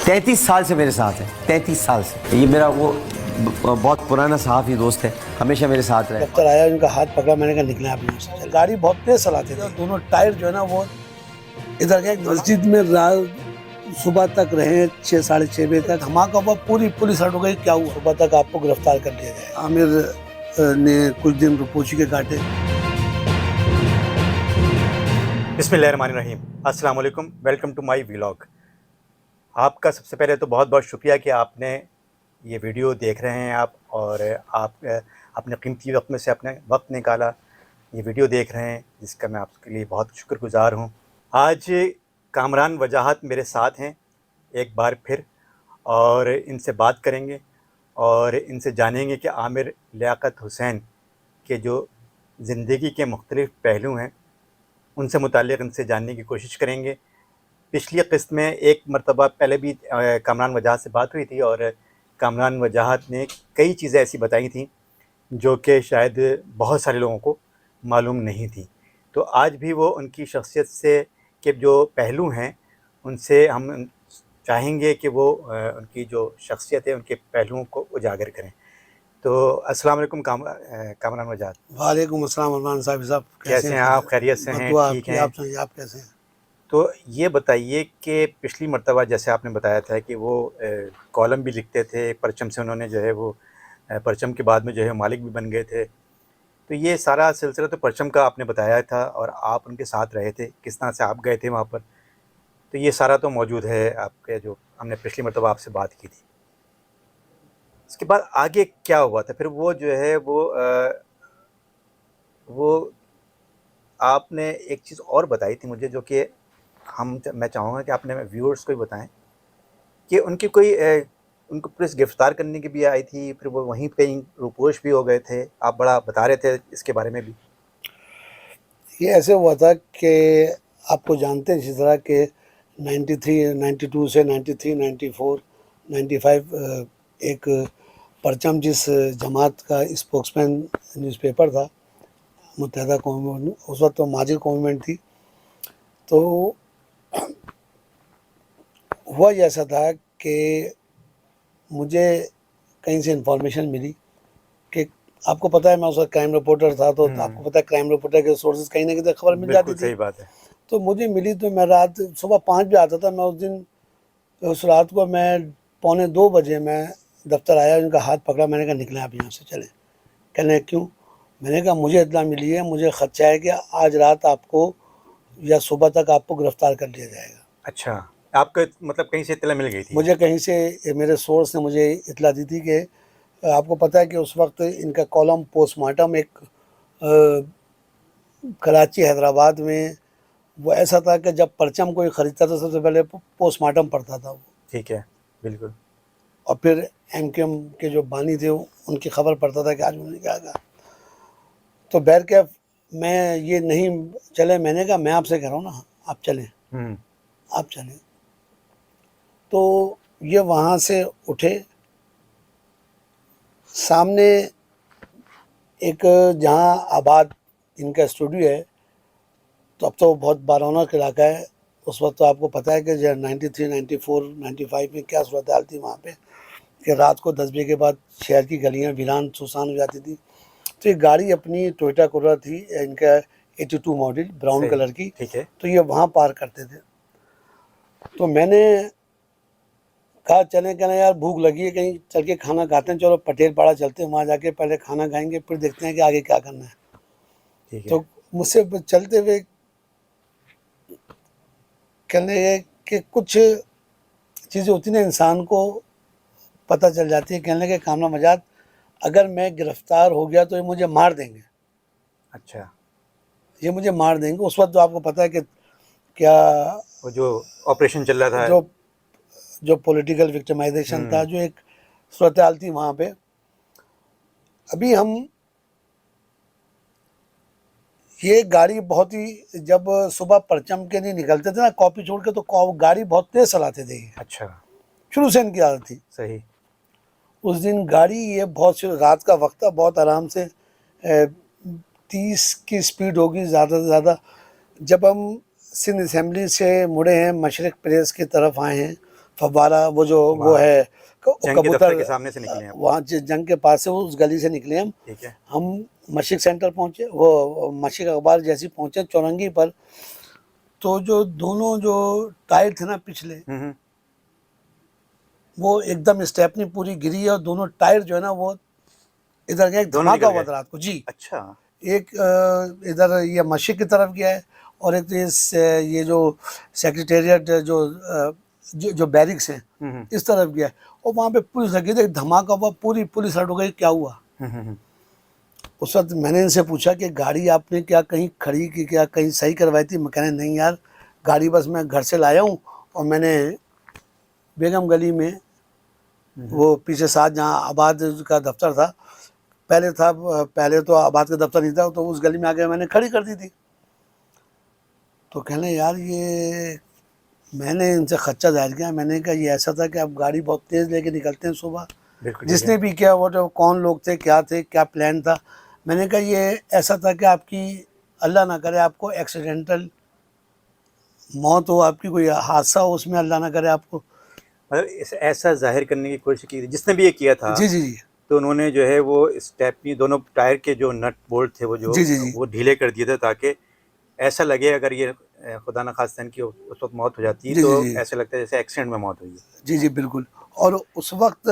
33 साल से मेरे साथ है, 33 साल से। ये मेरा वो बहुत पुराना सहाफ़ी दोस्त है, हमेशा मेरे साथ रहे। दफ्तर आया, उनका हाथ पकड़ा, मैंने कहा निकले आप यहाँ से। गाड़ी बहुत तेज चलाते थे, दोनों टायर जो है ना वो इधर गए। मस्जिद में रात सुबह तक रहे, 6 साढ़े 6 बजे तक। धमाका हुआ, पूरी पुलिस हट हो गई, क्या हुआ? सुबह तक आपको गिरफ्तार कर लिया गया। आमिर ने कुछ दिन रुपोशी के काटे। बिस्मिल्लाहिर्रहमानिर्रहीम, अस्सलाम वालेकुम, वेलकम टू माय व्लॉग। आपका सबसे पहले तो बहुत बहुत शुक्रिया कि आपने ये वीडियो देख रहे हैं आप, और आप अपने कीमती वक्त में से अपने वक्त निकाला ये वीडियो देख रहे हैं, जिसका मैं आपके लिए बहुत शुक्रगुज़ार हूँ। आज कामरान वजाहत मेरे साथ हैं एक बार फिर, और इनसे बात करेंगे और इनसे जानेंगे कि आमिर लियाकत हुसैन के जो ज़िंदगी के मुख्तलिफ़ पहलू हैं उनसे मुताल्लिक़ इनसे जानने की कोशिश करेंगे। पिछली क़िस्त में एक मरतबा पहले भी कामरान वजाहत से बात हुई थी, और कामरान वजाहत ने कई चीज़ें ऐसी बताई थी जो कि शायद बहुत सारे लोगों को मालूम नहीं थी। तो आज भी वो उनकी शख्सियत से के जो पहलू हैं उनसे हम चाहेंगे कि वो उनकी जो शख्सियत है उनके पहलुओं को उजागर करें। तो अस्सलाम वालेकुम कामरान वजाहत। वालेकुम अस्सलाम अरमान साहब, कैसे हैं आप? खैरियत से हैं? ठीक हैं? आप सुनिए, आप कैसे हैं? तो ये बताइए कि पिछली मर्तबा जैसे आपने बताया था कि वो कॉलम भी लिखते थे, परचम से उन्होंने जो है वो परचम के बाद में जो है मालिक भी बन गए थे। तो ये सारा सिलसिला तो परचम का आपने बताया था, और आप उनके साथ रहे थे, किस तरह से आप गए थे वहाँ पर, तो ये सारा तो मौजूद है आपके जो हमने पिछली मर्तबा आपसे बात की थी। इसके बाद आगे क्या हुआ था? फिर वो जो है वो आपने एक चीज़ और बताई थी मुझे, जो कि मैं चाहूँगा कि आपने व्यूअर्स को ही बताएं कि उनकी कोई उनको पुलिस गिरफ्तार करने की भी आई थी, फिर वो वहीं पे ही रुपोश भी हो गए थे। आप बड़ा बता रहे थे इसके बारे में भी। ये ऐसे हुआ था कि आपको जानते हैं जिस तरह के 93, 92 से 93, 94, 95 एक परचम जिस जमात का स्पोक्समैन न्यूज़पेपर था मुत्तहदा कौम, उस वक्त तो माजिद गवर्नमेंट थी। तो हुआ ऐसा था कि मुझे कहीं से इंफॉर्मेशन मिली कि आपको पता है मैं उस वक्त क्राइम रिपोर्टर था, तो आपको पता है क्राइम रिपोर्टर के सोर्सेज कहीं ना कहीं खबर मिल जाती थी। सही बात है। तो मुझे मिली, तो मैं रात सुबह 5 बजे आता था। मैं उस दिन उस रात को मैं 1:45 बजे मैं दफ्तर आया, उनका हाथ पकड़ा, मैंने कहा निकलें आप यहाँ से, चलें। कहने क्यों? मैंने कहा मुझे इत्तला मिली है, मुझे खदशा है कि आज रात आपको या सुबह तक आपको गिरफ्तार कर लिया जाएगा। अच्छा, आपको मतलब कहीं से इत्तला मिल गई थी? मुझे कहीं से मेरे सोर्स ने मुझे इत्तला दी थी कि आपको पता है कि उस वक्त इनका कॉलम पोस्टमार्टम एक कराची हैदराबाद में वो ऐसा था कि जब परचम कोई ख़रीदता था सबसे पहले पोस्टमार्टम पढ़ता था वो। ठीक है, बिल्कुल। और फिर MQM के जो बानी थे उनकी खबर पढ़ता था कि आज उन्होंने क्या कहा। तो बैर के मैं ये नहीं चले, मैंने कहा मैं आपसे कह रहा हूँ ना, आप चलें, आप चलें। तो ये वहाँ से उठे, सामने एक जहाँ आबाद इनका स्टूडियो है, तो अब तो बहुत बारौनक इलाका है। उस वक्त तो आपको पता है कि 93, 94, 95 में क्या सूरत हाल थी वहाँ पे, कि रात को 10 बजे के बाद शहर की गलियाँ वीरान सुसान हो जाती थी। तो ये गाड़ी अपनी टोयोटा कोरोला थी इनका 82 मॉडल ब्राउन कलर की। ठीक है। तो ये वहाँ पार करते थे। तो मैंने कहा चलें, कहना यार भूख लगी है, कहीं चल के खाना खाते हैं, चलो पटेल पाड़ा चलते हैं, वहाँ जाके पहले खाना खाएंगे, फिर देखते हैं कि आगे क्या करना है। ठीक है। तो मुझसे चलते हुए कहने लगे कि कुछ चीज़ें होती ना इंसान को पता चल जाती है। कहने लगे कामरान वजाहत, अगर मैं गिरफ्तार हो गया तो ये मुझे मार देंगे। अच्छा, ये मुझे मार देंगे। उस वक्त तो आपको पता है कि क्या वो जो ऑपरेशन चल रहा था, जो पॉलिटिकल विक्टिमाइजेशन था, जो एक सूरत हाल थी वहाँ पे। अभी हम ये गाड़ी बहुत ही, जब सुबह परचम के लिए निकलते थे ना कॉपी छोड़ के, तो गाड़ी बहुत तेज चलाते थे ये। अच्छा, शुरू से इनकी आदत थी। सही। उस दिन गाड़ी ये बहुत रात का वक्त था, बहुत आराम से 30 की स्पीड होगी ज़्यादा से ज़्यादा। जब हम सिंध असम्बली से मुड़े हैं, मशरक़ प्रेस की तरफ आए हैं, फव्वारा वो जो वो वाह। है जंग के दफ्तर के सामने से निकले आप। वहाँ जंग के पास से उस गली से निकले हम। ठीक है। हम मशिक सेंटर पहुँचे, वो मशिक अखबार जैसे पहुँचे चौरंगी पर, तो जो दोनों जो टायर थे ना पिछले, हम्म। वो एकदम स्टेपनी पूरी गिरी है और दोनों टायर जो है ना वो इधर गए, दोनों धमाका निकल हुआ गए? था रात को जी। अच्छा। एक इधर ये मस्जिद की तरफ गया है और एक तो ये जो सेक्रेटेरिएट जो बैरिक्स हैं हम्म। इस तरफ गया है। और वहाँ पे पुलिस लगी थी, धमाका हुआ, पूरी पुलिस हट हो गई, क्या हुआ। हम्म। उस वक्त मैंने इनसे पूछा कि गाड़ी आपने क्या कहीं खड़ी की, क्या कहीं सही करवाई थी। मैं कहने नहीं यार, गाड़ी बस मैं घर से लाया हूँ और मैंने बेगम गली में वो पीछे साथ जहाँ आबाद का दफ्तर था, पहले तो आबाद का दफ्तर नहीं था, तो उस गली में आके मैंने खड़ी कर दी थी। तो कहने यार ये, मैंने इनसे खच्चा जाहिर किया। मैंने कहा ये ऐसा था कि आप गाड़ी बहुत तेज़ लेके निकलते हैं सुबह, बिल्कुल। जिसने भी किया वो जो कौन लोग थे, क्या प्लान था। मैंने कहा ये ऐसा था कि आपकी अल्लाह ना करे आपको एक्सीडेंटल मौत हो, आपकी कोई हादसा हो उसमें, अल्लाह ना करे आपको। मतलब ऐसा जाहिर करने की कोशिश की थी जिसने भी ये किया था। जी जी जी तो उन्होंने जो है वो स्टेपनी, दोनों टायर के जो नट बोल्ट थे जी जी जी वो ढीले कर दिए थे, ताकि ऐसा लगे अगर ये खुदा न खास्ता की उस वक्त मौत हो जाती जी तो जी जी ऐसा लगता है जैसे एक्सीडेंट में मौत हुई है। जी जी बिल्कुल। और उस वक्त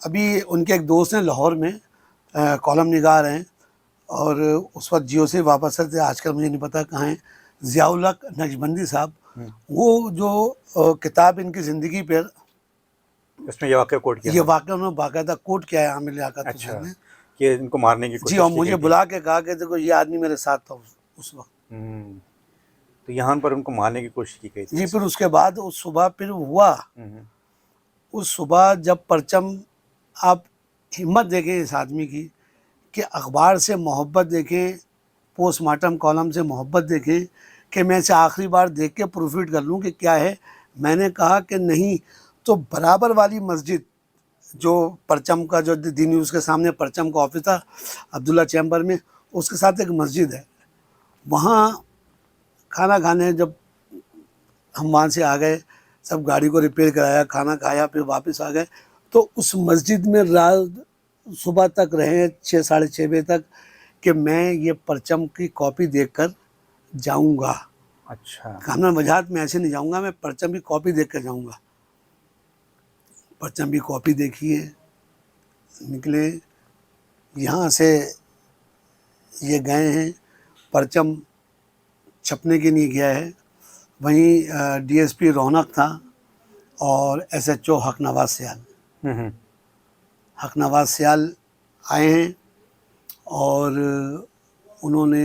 अभी उनके एक दोस्त हैं लाहौर में, कॉलम निगार हैं, और उस वक्त जियो से वापस थे, आजकल मुझे नहीं पता कहाँ हैं, ज़ियाउल हक नक्शबंदी साहब। वो जो किताब इनकी ज़िंदगी पर, उसमें ये वाक़या कोट किया ये था। वाक़या उन्होंने बाकायदा कोट किया है आमिर लियाकत अच्छा, हुसैन ने। कि इनको मारने की जी, कोशिश और की मुझे गई थी। बुला के कहा कि देखो ये आदमी मेरे साथ था उस वक्त। तो यहाँ पर उनको मारने की कोशिश की गई थी। जी, फिर उसके बाद उस सुबह फिर हुआ, उस सुबह जब परचम, आप हिम्मत देखें इस आदमी की कि अखबार से मोहब्बत देखें, पोस्टमार्टम कॉलम से मोहब्बत देखें कि मैं इसे आखिरी बार देख के प्रूफरीड कर लूँ कि क्या है। मैंने कहा कि नहीं, तो बराबर वाली मस्जिद जो परचम का, जो दी न्यूज़ के सामने परचम का ऑफिस था अब्दुल्ला चैम्बर में, उसके साथ एक मस्जिद है। वहाँ खाना खाने जब हम वहाँ से आ गए, सब गाड़ी को रिपेयर कराया, खाना खाया, फिर वापस आ गए, तो उस मस्जिद में रात सुबह तक रहे, 6 साढ़े 6 बजे तक, कि मैं ये परचम की कॉपी देखकर जाऊंगा। अच्छा। खाना वजाहत में ऐसे नहीं जाऊंगा, मैं परचम की कॉपी देख कर जाऊंगा। परचम की कॉपी देखिए, निकले यहाँ से, ये गए हैं, परचम छपने के लिए गया है। वहीं डीएसपी रौनक था और एसएचओ हक नवाज सियाल। हक नवाज सियाल आए हैं और उन्होंने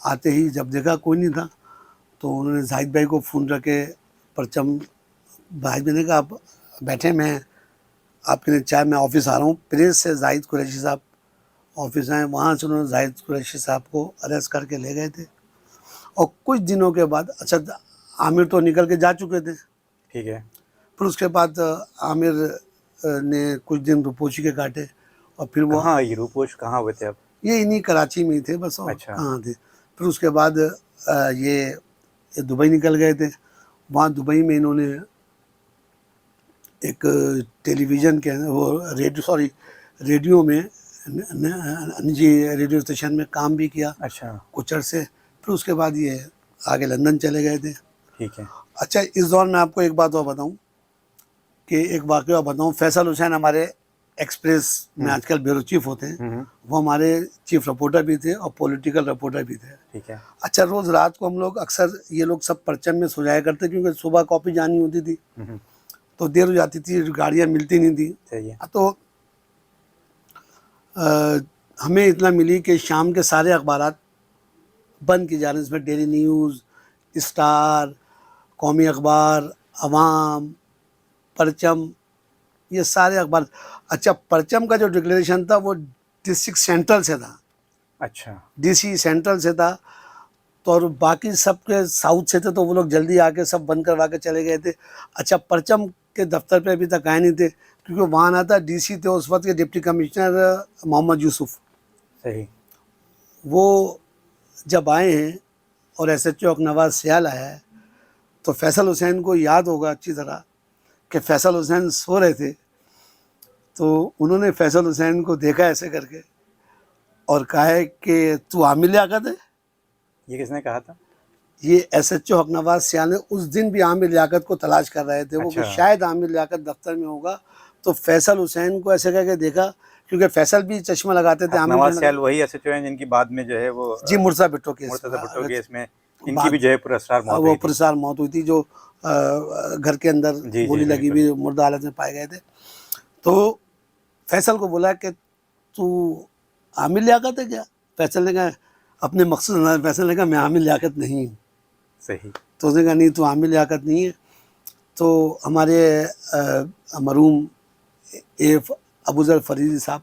आते ही जब देखा कोई नहीं था, तो उन्होंने जाहिद भाई को फ़ोन रखे, परचम भाई, मैंने कहा आप बैठे, मैं आपके लिए चाय, मैं ऑफिस आ रहा हूँ। प्रेस से जाहिद कुरैशी साहब ऑफिस आए, वहाँ से उन्होंने जाहिद कुरैशी साहब को अरेस्ट करके ले गए थे। और कुछ दिनों के बाद, अच्छा आमिर तो निकल के जा चुके थे, ठीक है। फिर उसके बाद आमिर ने कुछ दिन रुपोशी के काटे, और फिर वो, हाँ, ये रूपोश कहाँ हुए थे अब? ये इन्हीं कराची में ही थे बस, और अच्छा। कहाँ थे। फिर उसके बाद ये दुबई निकल गए थे। वहाँ दुबई में इन्होंने एक टेलीविज़न के वो रेडियो में, निजी रेडियो स्टेशन में काम भी किया अच्छा। कुछ अरसे। फिर उसके बाद ये आगे लंदन चले गए थे। ठीक है। अच्छा, इस दौर में आपको एक बात और बताऊं, कि एक वाक़या बताऊं, फैसल हुसैन हमारे एक्सप्रेस में आजकल ब्यूरो चीफ होते हैं, वो हमारे चीफ रिपोर्टर भी थे और पॉलिटिकल रिपोर्टर भी थे। ठीक है। अच्छा। अच्छा, रोज़ रात को हम लोग अक्सर, ये लोग सब परचम में सो जाया करते, क्योंकि सुबह कॉपी जानी होती थी तो देर हो जाती थी, गाड़ियाँ मिलती नहीं थी। सही है। तो हमें इतना मिली कि शाम के सारे अखबारात बंद किए जा रहे हैं। इसमें डेली न्यूज़, स्टार, कौमी अखबार, अवाम, परचम, ये सारे अखबार। अच्छा, परचम का जो डिक्लेरेशन था वो डिस्ट्रिक्ट सेंट्रल से था, अच्छा। डीसी सेंट्रल से था, तो और बाकी सब के साउथ से थे, तो वो लोग जल्दी आके सब बंद करवा के चले गए थे। अच्छा, परचम के दफ्तर पे अभी तक आए नहीं थे, क्योंकि वहाँ आना था, डीसी थे उस वक्त के डिप्टी कमिश्नर मोहम्मद यूसुफ। सही। वो जब आए हैं और एसएचओ हक नवाज सियाल आया है, تو فیصل حسین کو یاد ہوگا اچھی طرح کہ فیصل حسین سو رہے تھے، تو انہوں نے فیصل حسین کو دیکھا ایسے کر کے اور کہا ہے کہ تو عامر لیاقت ہے. یہ کس نے کہا تھا؟ یہ ایس ایچ او حقنواز سیال نے اس دن بھی عامر لیاقت کو تلاش کر رہے تھے وہ کہ اچھا۔ شاید عامر لیاقت دفتر میں ہوگا، تو فیصل حسین کو ایسے کر کے دیکھا، کیونکہ فیصل بھی چشمہ لگاتے تھے عامر نواز کے. سیال وہی ایس ایچ او ہیں جن کی بعد میں جو ہے وہ جی مرتضیٰ بھٹو کیس، مرتضی بھٹو کیس میں ان کی بھی جو ہے پر اسرار موت وہ ہوئی تھی۔ پرسار موت ہوئی تھی، جو گھر کے اندر جی گولی لگی ہوئی مردہ حالت میں پائے گئے تھے. تو فیصل کو بولا کہ تو عامر لیاقت ہے کیا؟ فیصل نے کہا اپنے مقصد انداز، فیصل نے کہا میں عامر لیاقت نہیں ہوں. صحیح. تو اس نے کہا نہیں تو عامر لیاقت نہیں ہے. تو ہمارے مرحوم ابوذر فریدی صاحب،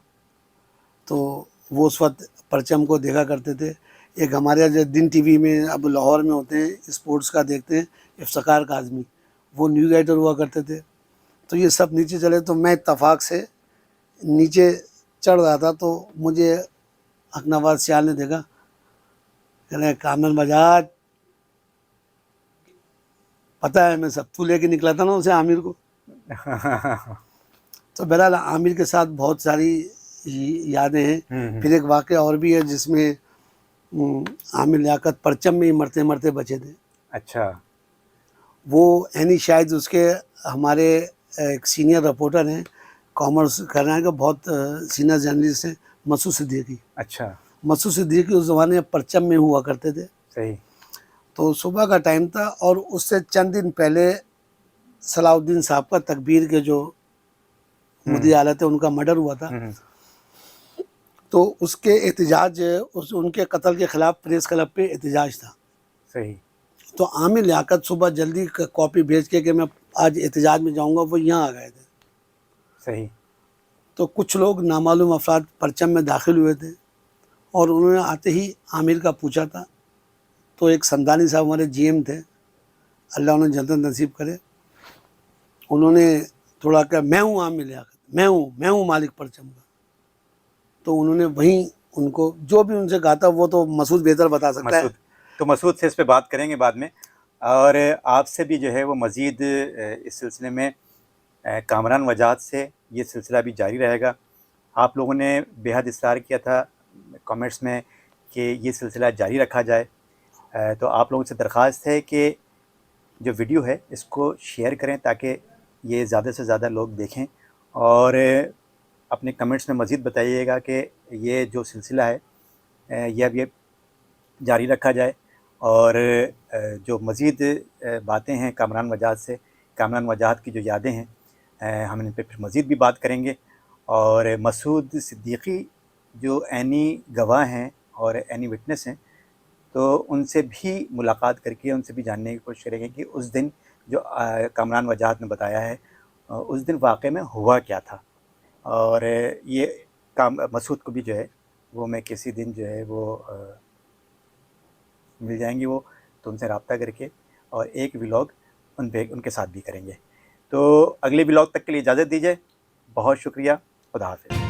تو وہ اس وقت پرچم کو دیکھا کرتے تھے. ایک ہمارے جو دن ٹی وی میں اب لاہور میں ہوتے ہیں اسپورٹس کا دیکھتے ہیں، افتخار کاظمی، وہ نیوز ایڈیٹر ہوا کرتے تھے. تو یہ سب نیچے چلے، تو میں اتفاق سے نیچے چڑھ رہا تھا، تو مجھے حقنواز سیال نے دیکھا، کہنے لگا کامل بجاج پتہ ہے میں سب تو لے کے نکلا تھا نا اسے عامر کو. تو بہرحال عامر کے ساتھ بہت ساری یادیں ہیں. پھر ایک واقعہ اور بھی ہے جس میں عامر لیاقت پرچم میں ہی مرتے مرتے بچے تھے. اچھا. وہ اینی شاید اس کے ہمارے ایک سینئر رپورٹر ہیں، کامرس کرنے کا بہت سینئر جرنلسٹ ہیں، مسعود صدیقی. اچھا. مسعود صدیقی اس زمانے میں پرچم میں ہوا کرتے تھے. صحیح. تو صبح کا ٹائم تھا اور اس سے چند دن پہلے صلاح الدین صاحب کا تکبیر کے جو مدعی حالت ہے ان کا مرڈر ہوا تھا. تو اس کے احتجاج، ان کے قتل کے خلاف پریس کلب پہ احتجاج تھا. صحیح. تو عامر لیاقت صبح جلدی کاپی بھیج کے کہ میں آج احتجاج میں جاؤں گا، وہ یہاں آ گئے تھے. صحیح. تو کچھ لوگ نامعلوم افراد پرچم میں داخل ہوئے تھے اور انہوں نے آتے ہی عامر کا پوچھا تھا. تو ایک سمدانی صاحب ہمارے جی ایم تھے، اللہ انہیں جنت نصیب کرے، انہوں نے تھوڑا کہ میں ہوں عامر لیاقت، میں ہوں مالک پرچم کا. تو انہوں نے وہیں ان کو جو بھی ان سے کہا تھا، وہ تو مسعود بہتر بتا سکتا ہے. مسعود، تو مسعود سے اس پہ بات کریں گے بعد میں، اور آپ سے بھی جو ہے وہ مزید اس سلسلے میں کامران وجاہت سے یہ سلسلہ بھی جاری رہے گا. آپ لوگوں نے بے حد اصرار کیا تھا کامنٹس میں کہ یہ سلسلہ جاری رکھا جائے، تو آپ لوگوں سے درخواست ہے کہ جو ویڈیو ہے اس کو شیئر کریں تاکہ یہ زیادہ سے زیادہ لوگ دیکھیں، اور اپنے کمنٹس میں مزید بتائیے گا کہ یہ جو سلسلہ ہے یہ اب یہ جاری رکھا جائے. اور جو مزید باتیں ہیں کامران وجاہت سے، کامران وجاہت کی جو یادیں ہیں، ہم ان پہ پھر مزید بھی بات کریں گے. اور مسعود صدیقی جو عینی گواہ ہیں اور عینی وٹنس ہیں، تو ان سے بھی ملاقات کر کے ان سے بھی جاننے کی کوشش کریں گے کہ اس دن جو کامران وجاہت نے بتایا ہے اس دن واقع میں ہوا کیا تھا. اور یہ مسعود کو بھی جو ہے وہ میں کسی دن جو ہے وہ مل جائیں گے وہ، تو ان سے رابطہ کر کے اور ایک ولاگ ان کے ساتھ بھی کریں گے. تو اگلے ولاگ تک کے لیے اجازت دیجیے. بہت شکریہ. خدا حافظ.